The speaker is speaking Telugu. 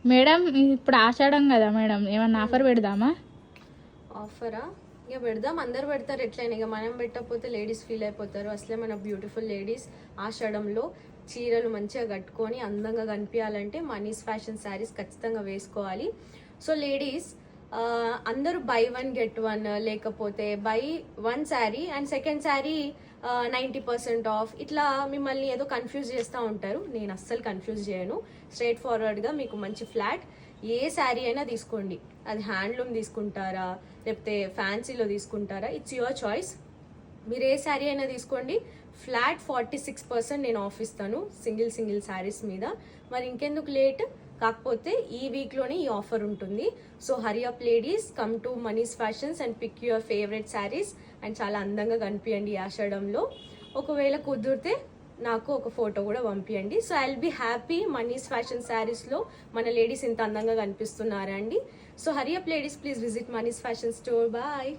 మేడం ఇప్పుడు ఆషాఢం కదా మేడం, ఏమన్నా ఆఫర్ పెడదామా? ఆఫరా? ఇక పెడదాం, అందరు పెడతారు ఎట్లయినా. ఇక మనం పెట్టకపోతే లేడీస్ ఫీల్ అయిపోతారు. అసలే మన బ్యూటిఫుల్ లేడీస్ ఆషాఢంలో చీరలు మంచిగా కట్టుకొని అందంగా కనిపించాలంటే మనీస్ ఫ్యాషన్ శారీస్ ఖచ్చితంగా వేసుకోవాలి. సో లేడీస్ అందరూ బై 1 get 1, లేకపోతే by 1 sari and second sari 90% of, ఇట్లా మిమ్మల్ని ఏదో కన్ఫ్యూజ్ చేస్తూ ఉంటారు. నేను అస్సలు కన్ఫ్యూజ్ చేయను. స్ట్రైట్ ఫార్వర్డ్గా మీకు మంచి ఫ్లాట్ ఏ శారీ అయినా తీసుకోండి. అది హ్యాండ్లూమ్ తీసుకుంటారా లేకపోతే ఫ్యాన్సీలో తీసుకుంటారా, ఇట్స్ యువర్ చాయిస్. మీరు ఏ శారీ అయినా తీసుకోండి. ఫ్లాట్ 46% నేను ఆఫ్ ఇస్తాను సింగిల్ శారీస్ మీద. మరి ఇంకెందుకు లేట్? కాకపోతే ఈ వీక్లోనే ఈ ఆఫర్ ఉంటుంది. So hurry up ladies, come to Mani's fashions and pick your favourite saris and చాలా అందంగా కనిపించండి ఈ ఆషాఢంలో. ఒకవేళ కుదిరితే నాకు ఒక ఫోటో కూడా పంపించండి. So I will be happy. Mani's fashion శారీస్లో మన లేడీస్ ఇంత అందంగా కనిపిస్తున్నారా అండి. So hurry up ladies, please visit Mani's fashion store. Bye.